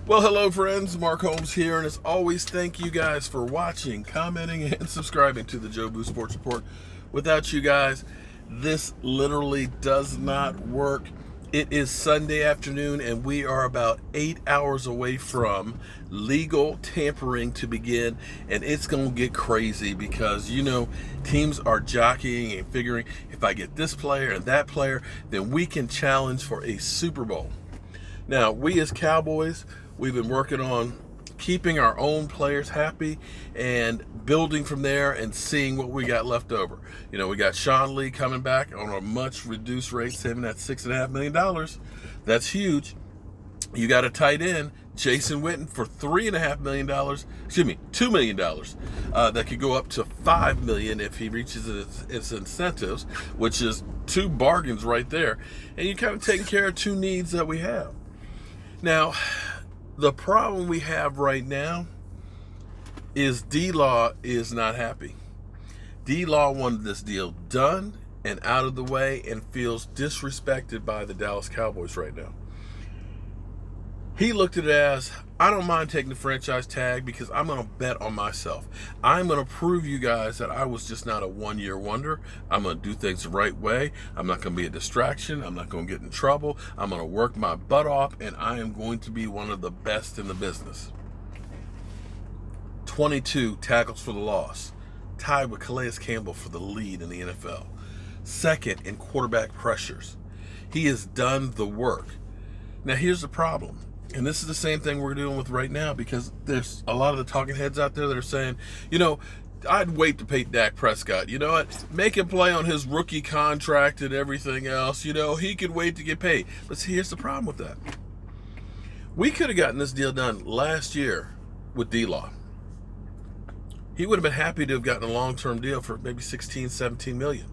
Well, hello friends, Mark Holmes here, and as always, thank you guys for watching, commenting, and subscribing to the Joe Boo Sports Report. Without you guys, this literally does not work. It is Sunday afternoon, and we are about 8 hours away from legal tampering to begin, and it's going to get crazy because, teams are jockeying and figuring, if I get this player and that player, then we can challenge for a Super Bowl. Now, we as Cowboys, we've been working on keeping our own players happy and building from there and seeing what we got left over. We got Sean Lee coming back on a much reduced rate, saving that $6.5 million. That's huge. You got a tight end, Jason Witten, for $3.5 million. Excuse me, $2 million. That could go up to $5 million if he reaches its incentives, which is two bargains right there. And you're kind of taking care of two needs that we have. Now, the problem we have right now is D-Law is not happy. D-Law wanted this deal done and out of the way and feels disrespected by the Dallas Cowboys right now. He looked at it as, I don't mind taking the franchise tag because I'm going to bet on myself. I'm going to prove you guys that I was just not a one-year wonder. I'm going to do things the right way. I'm not going to be a distraction. I'm not going to get in trouble. I'm going to work my butt off, and I am going to be one of the best in the business. 22 tackles for the loss, tied with Calais Campbell for the lead in the NFL. Second in quarterback pressures. He has done the work. Now, here's the problem. And this is the same thing we're dealing with right now because there's a lot of the talking heads out there that are saying, I'd wait to pay Dak Prescott. You know what? Make him play on his rookie contract and everything else. He could wait to get paid. But see, here's the problem with that. We could have gotten this deal done last year with D-Law. He would have been happy to have gotten a long-term deal for maybe 16, 17 million.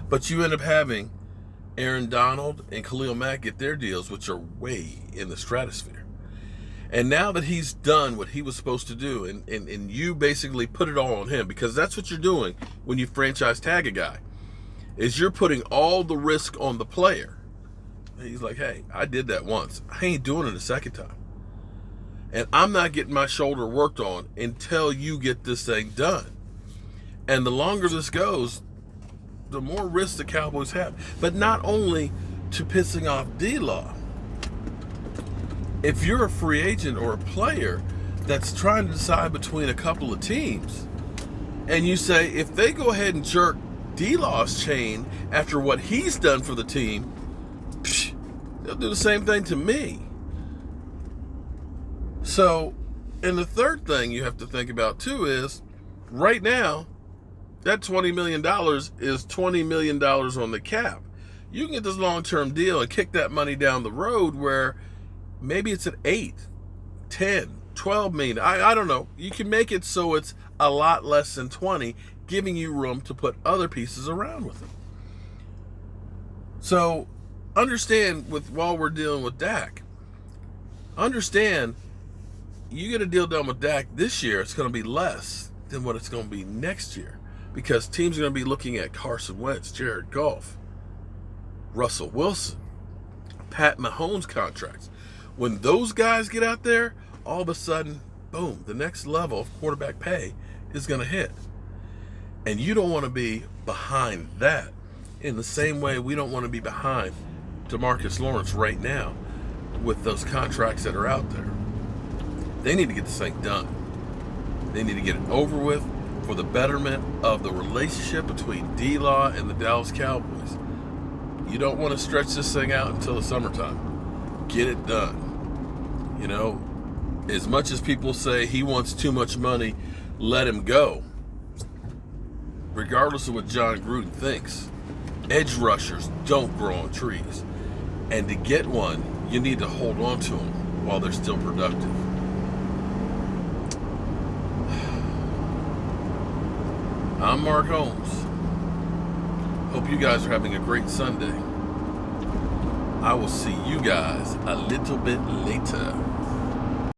But you end up having Aaron Donald and Khalil Mack get their deals, which are way in the stratosphere. And now that he's done what he was supposed to do, and you basically put it all on him, because that's what you're doing when you franchise tag a guy, is you're putting all the risk on the player. And he's like, hey, I did that once. I ain't doing it a second time. And I'm not getting my shoulder worked on until you get this thing done. And the longer this goes, the more risk the Cowboys have. But not only to pissing off D-Law. If you're a free agent or a player that's trying to decide between a couple of teams, and you say, if they go ahead and jerk D-Law's chain after what he's done for the team, they'll do the same thing to me. So, and the third thing you have to think about too is, right now, that $20 million is $20 million on the cap. You can get this long-term deal and kick that money down the road where maybe it's at 8, 10, 12 million. I don't know. You can make it so it's a lot less than 20, giving you room to put other pieces around with it. So understand, while we're dealing with Dak, understand you get a deal done with Dak this year, it's going to be less than what it's going to be next year. Because teams are going to be looking at Carson Wentz, Jared Goff, Russell Wilson, Pat Mahomes contracts. When those guys get out there, all of a sudden, boom, the next level of quarterback pay is going to hit. And you don't want to be behind that. In the same way, we don't want to be behind DeMarcus Lawrence right now with those contracts that are out there. They need to get this thing done. They need to get it over with for the betterment of the relationship between D-Law and the Dallas Cowboys. You don't want to stretch this thing out until the summertime. Get it done. As much as people say he wants too much money, let him go. Regardless of what John Gruden thinks, edge rushers don't grow on trees. And to get one, you need to hold on to them while they're still productive. I'm Mark Holmes. Hope you guys are having a great Sunday. I will see you guys a little bit later.